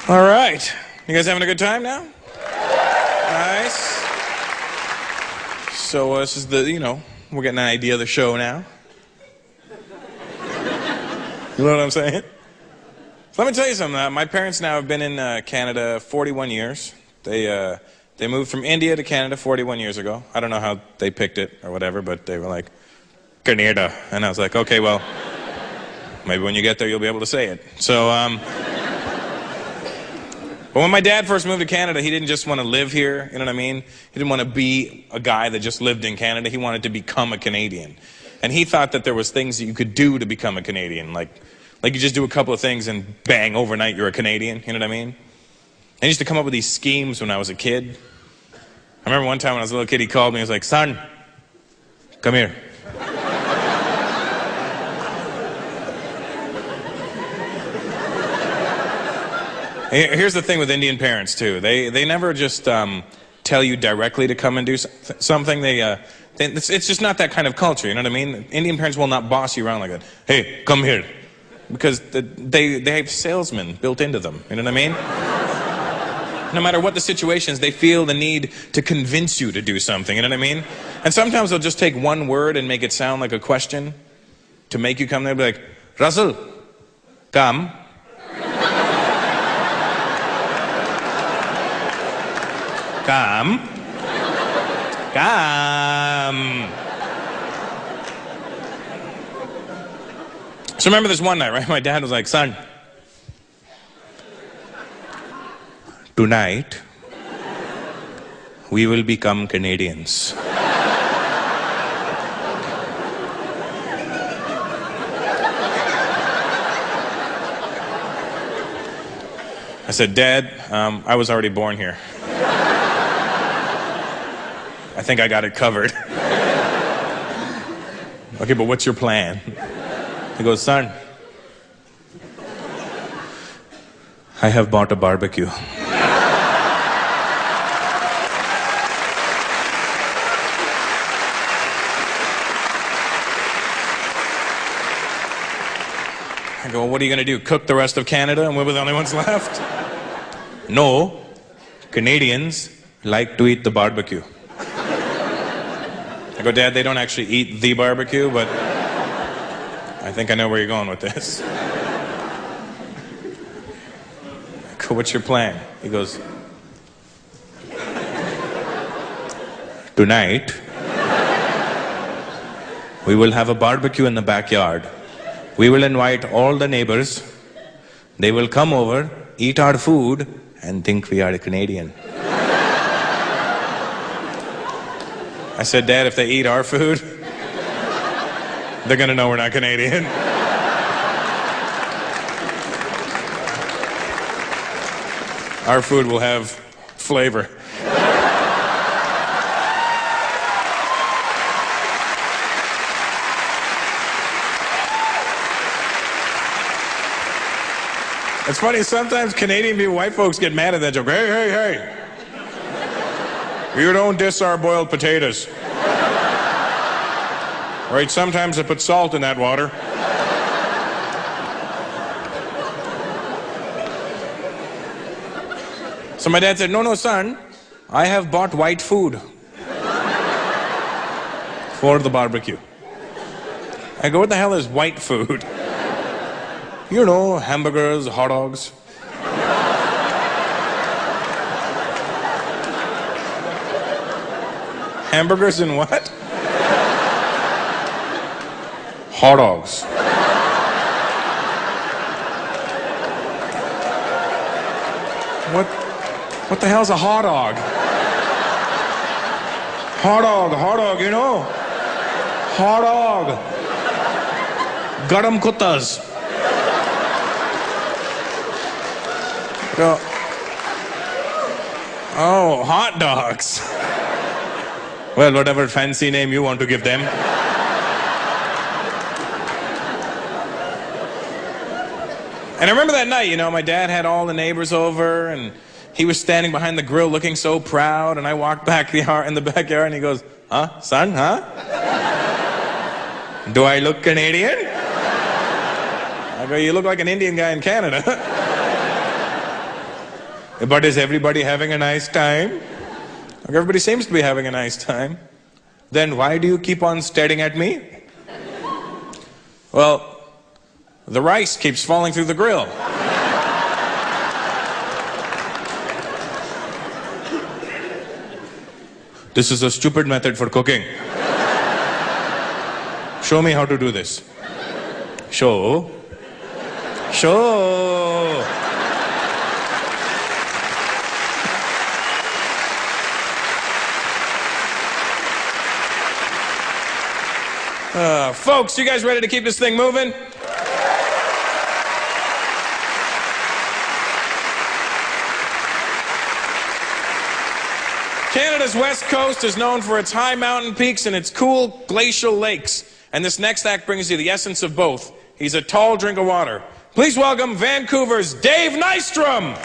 All right. You guys having a good time now? Nice. So this is we're getting an idea of the show now. You know what I'm saying? So let me tell you something. My parents now have been in Canada 41 years. They moved from India to Canada 41 years ago. I don't know how they picked it or whatever, but they were like, Canada. And I was like, okay, well, maybe when you get there you'll be able to say it. So, but when my dad first moved to Canada, he didn't just want to live here, you know what I mean? He didn't want to be a guy that just lived in Canada. He wanted to become a Canadian. And he thought that there was things that you could do to become a Canadian. Like you just do a couple of things and bang, overnight you're a Canadian, you know what I mean? And he used to come up with these schemes when I was a kid. I remember one time when I was a little kid, he called me, he was like, son, come here. Here's the thing with Indian parents, too. They never just tell you directly to come and do something. It's just not that kind of culture, you know what I mean? Indian parents will not boss you around like that. Hey, come here. Because they have salesmen built into them, you know what I mean? No matter what the situations, they feel the need to convince you to do something, you know what I mean? And sometimes they'll just take one word and make it sound like a question to make you come there and be like, Russell, come. Come. Come. So remember this one night, right? My dad was like, son, tonight we will become Canadians. I said, Dad, I was already born here. I think I got it covered. Okay, but what's your plan? He goes, son, I have bought a barbecue. I go, well, what are you going to do? Cook the rest of Canada and we're the only ones left? No, Canadians like to eat the barbecue. I go, Dad, they don't actually eat the barbecue, but I think I know where you're going with this. I go, what's your plan? He goes, tonight, we will have a barbecue in the backyard. We will invite all the neighbors. They will come over, eat our food, and think we are a Canadian. I said, Dad, if they eat our food, they're gonna know we're not Canadian. Our food will have flavor. It's funny, sometimes Canadian people, white folks get mad at that joke. Hey, hey, hey. You don't diss our boiled potatoes. Right, sometimes I put salt in that water. So my dad said, no, son, I have bought white food for the barbecue. I go, what the hell is white food? You know, hamburgers, hot dogs. Hamburgers and what? Hot dogs. What the hell's a hot dog? Hot dog, you know? Hot dog. Garam kuttas. Oh, hot dogs. Well, whatever fancy name you want to give them. And I remember that night, you know, my dad had all the neighbors over, and he was standing behind the grill looking so proud, and I walked back in the backyard, and he goes, huh, son, huh? Do I look Canadian? I go, you look like an Indian guy in Canada. But is everybody having a nice time? Everybody seems to be having a nice time. Then why do you keep on staring at me? Well, the rice keeps falling through the grill. This is a stupid method for cooking. Show me how to do this. Show. Folks, you guys ready to keep this thing moving? Canada's west coast is known for its high mountain peaks and its cool glacial lakes. And this next act brings you the essence of both. He's a tall drink of water. Please welcome Vancouver's Dave Nystrom.